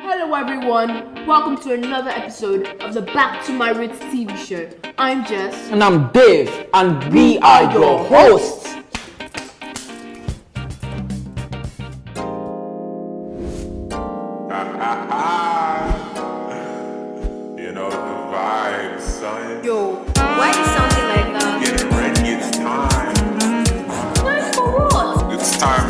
Hello everyone, welcome to another episode of the Back to My Roots TV show. I'm Jess. And I'm Dave, and we are your hosts. You know the vibes, son. Yo, why are you sounding like that? Getting ready, it's time. Time for what? It's time.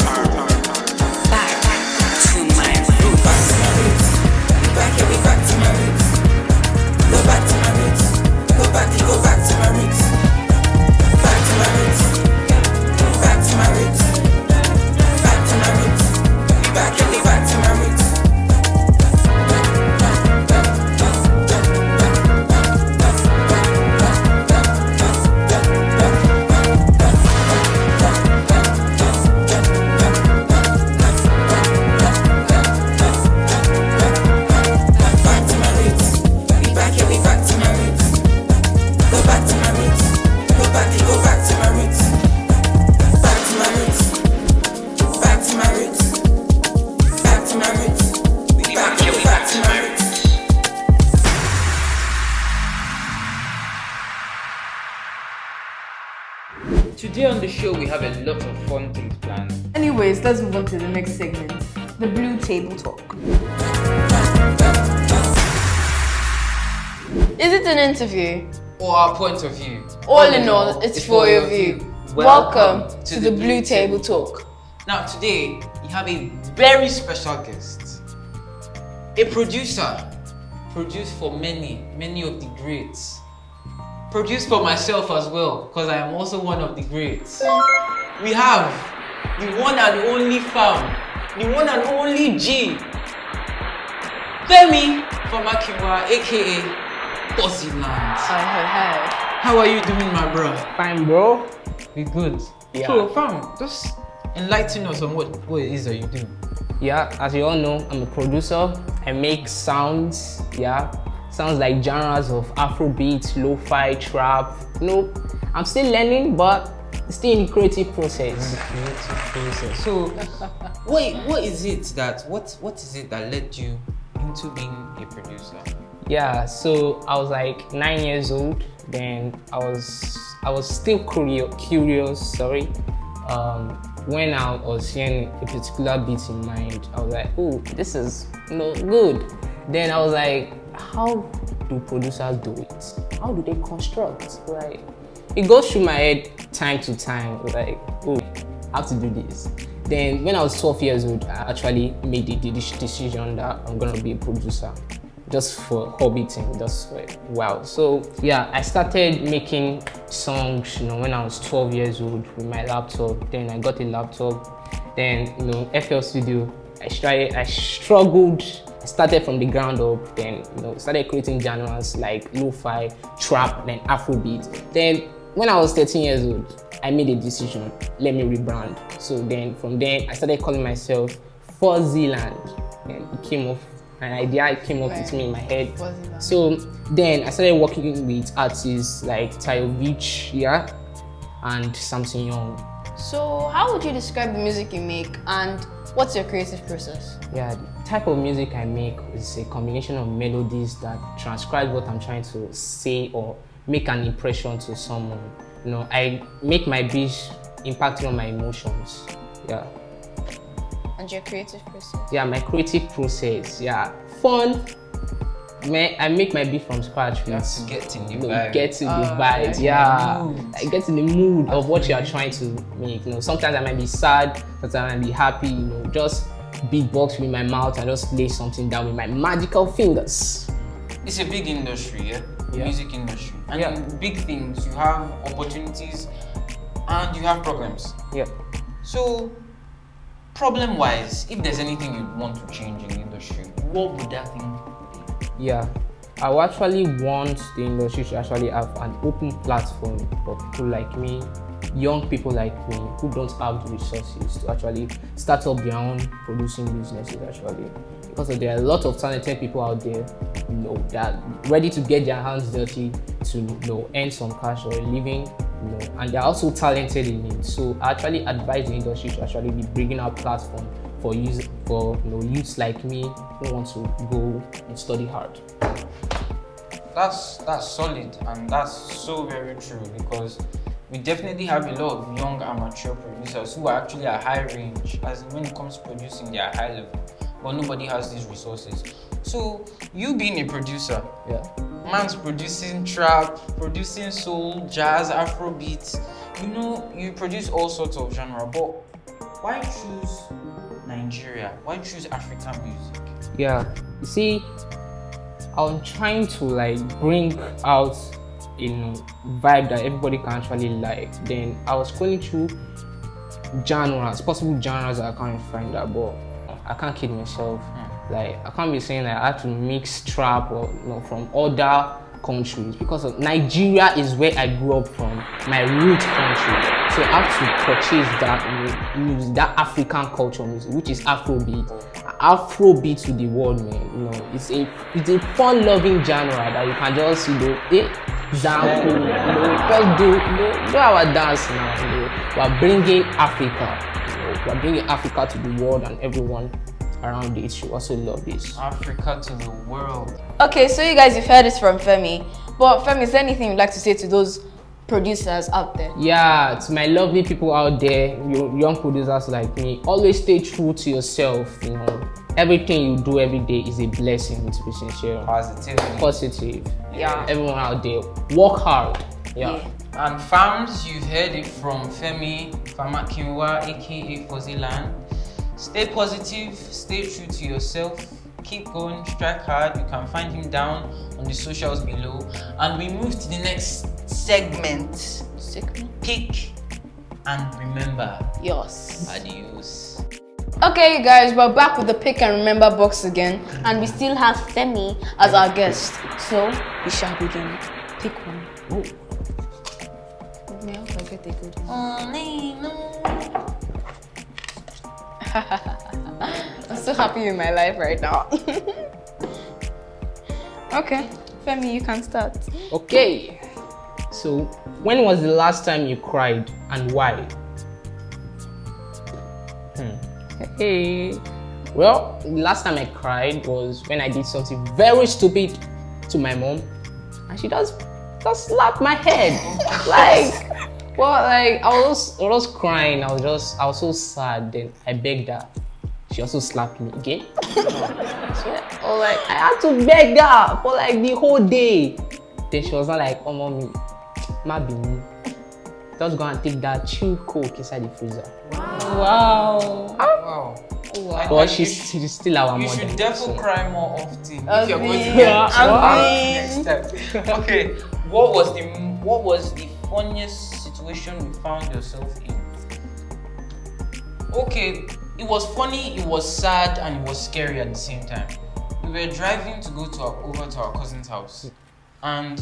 Today on the show, we have a lot of fun things planned. Anyways, let's move on to the next segment, the Blue Table Talk. Is it an interview? Or our point of view. All in all, it's for your view. Welcome to the Blue Table Talk. Now today, we have a very special guest. A producer. Produced for many of the greats. Produced for myself as well, because I am also one of the greats. We have the one and only Fam, the one and only G. Femi, famakinwa, aka Bozzyland. Hi. How are you doing, my bro? Fine, bro. We good. Yeah. So, fam, just enlighten us on what it is that you do. Yeah, as you all know, I'm a producer. I make sounds, sounds like genres of Afrobeat, lo-fi, trap. I'm still learning, but still in the creative process. So, what is it that led you into being a producer? Yeah, so I was like 9 years old. Then I was still curious. When I was hearing a particular beat in mind, I was like, oh, this is good. Then I was like, how do producers do it? How do they construct? Like, it goes through my head time to time, like, oh, I have to do this. Then when I was 12 years old, I actually made the decision that I'm gonna be a producer, just for hobby thing, just for a while. So yeah, I started making songs, when I was 12 years old with my laptop. Then I got a laptop. Then, FL Studio, I struggled. I started from the ground up. Then, started creating genres like lo-fi, trap, then Afrobeat. Then when I was 13 years old, I made a decision, let me rebrand. So then from there, I started calling myself Bozzyland. And it came off. An idea came up with me in my head. So then I started working with artists like Tayo Beach, and Samson Young. So, how would you describe the music you make, and what's your creative process? Yeah, the type of music I make is a combination of melodies that transcribe what I'm trying to say or make an impression to someone. I make my beats impacting on my emotions. Yeah. And your creative process? Yeah, my creative process. Yeah, fun. I make my beat from scratch. You have to get in the vibe. Get in the vibe. I get in the mood of what you are trying to make. Sometimes I might be sad, sometimes I might be happy. Just beatbox with my mouth and just lay something down with my magical fingers. It's a big industry, The music industry. And in big things, you have opportunities and you have problems. Yeah. So, problem-wise, if there's anything you want to change in the industry, what would that thing be? Yeah, I would actually want the industry to actually have an open platform for people like me, young people like me, who don't have the resources to actually start up their own producing businesses actually. Because there are a lot of talented people out there, that are ready to get their hands dirty to earn some cash or a living, and they're also talented in it. So I actually advise the industry to actually be bringing out platform for youths like me who want to go and study hard. That's solid, and that's so very true, because we definitely have a lot of young amateur producers who are actually at high range, as in when it comes to producing, they are high level, but nobody has these resources. So you being a producer, Yeah. man's producing trap, producing soul, jazz, Afrobeat. You produce all sorts of genre, but why choose Nigeria? Why choose African music? Yeah. You see, I'm trying to bring out vibe that everybody can actually like. Then I was scrolling through possible genres that I can't find that, but I can't kid myself. I can't be saying I have to mix trap or from other countries, because Nigeria is where I grew up from, my root country. So I have to purchase that music, that African culture music, which is Afrobeat. Afrobeat to the world, man. It's a fun-loving genre that you can just example, just do our dance now. We're bringing Africa. We're bringing Africa to the world, and everyone around it should also love this. Africa to the world. Okay, so you guys, you've heard this from Femi. But Femi, is there anything you'd like to say to those producers out there? Yeah, to my lovely people out there, young producers like me, always stay true to yourself. Everything you do every day is a blessing, to be sincere. Positive. Yeah. Everyone out there, work hard. Yeah. And fams, you've heard it from Femi, Famakinwa, aka Fozilan. Stay positive, stay true to yourself, keep going, strike hard. You can find him down on the socials below. And we move to the next segment. Pick and remember. Yes. Adios. Okay, you guys, we're back with the pick and remember box again, and we still have Femi as our guest. So we shall begin. Pick one. Oh. Yeah, I'll get a good one. I'm so happy in my life right now. Okay, Femi, you can start. Okay. So, when was the last time you cried and why? Hey. Well, the last time I cried was when I did something very stupid to my mom, and she just slapped my head. I was crying. I was so sad. Then I begged her. She also slapped me again. So I had to beg her for the whole day. Then she was not like, "Oh, mommy, maybe just go and take that chilled Coke inside the freezer." Wow. But she's still our mother. You should definitely cry more often if you're going to get next time. Okay, what was the funniest situation you found yourself in? Okay, it was funny, it was sad, and it was scary at the same time. We were driving to go over to our cousin's house, and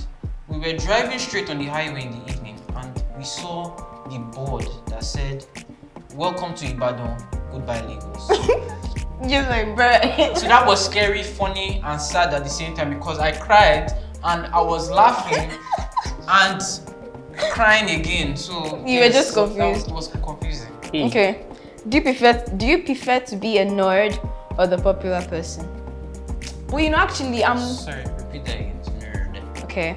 we were driving straight on the highway in the evening, and we saw the board that said, "Welcome to Ibadan, goodbye Lagos." Just like, bruh. So that was scary, funny, and sad at the same time, because I cried and I was laughing and crying again. So You were just confused. That was confusing. Okay. Do you prefer to be a nerd or the popular person? Well, actually, Sorry, repeat that again. Nerd. Okay.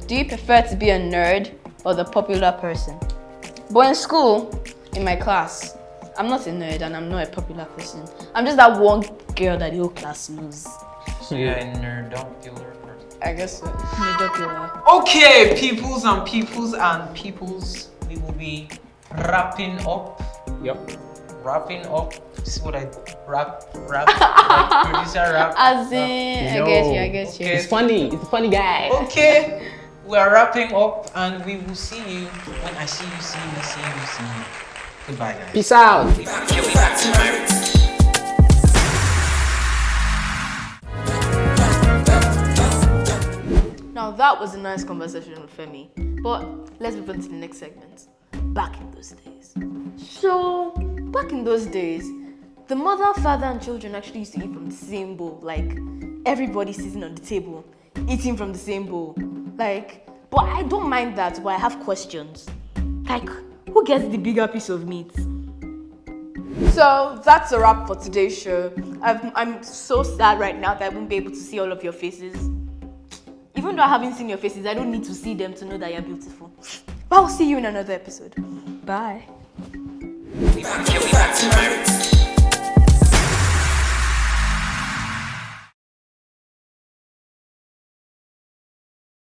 Do you prefer to be a nerd or the popular person? But in school, in my class, I'm not a nerd and I'm not a popular person. I'm just that one girl that the whole class knows. So you're a nerdocular person. I guess so. Nerdocular. Okay, peoples, we will be wrapping up. Yep. Wrapping up. This is what I rap. Like producer rap. As in, I get you. Okay. It's funny. It's a funny guy. Okay, we are wrapping up, and we will see you when I see you. Goodbye, guys. Peace out. Now that was a nice conversation with Femi, but let's move on to the next segment. Back in those days. So, back in those days, the mother, father, and children actually used to eat from the same bowl. Like, everybody sitting on the table, eating from the same bowl. But I don't mind that, but I have questions. Like, who gets the bigger piece of meat? So So that's a wrap for today's show. I'm so sad right now that I won't be able to see all of your faces. Even though I haven't seen your faces, I don't need to see them to know that you're beautiful. But I'll see you in another episode. Bye. We back to my roots.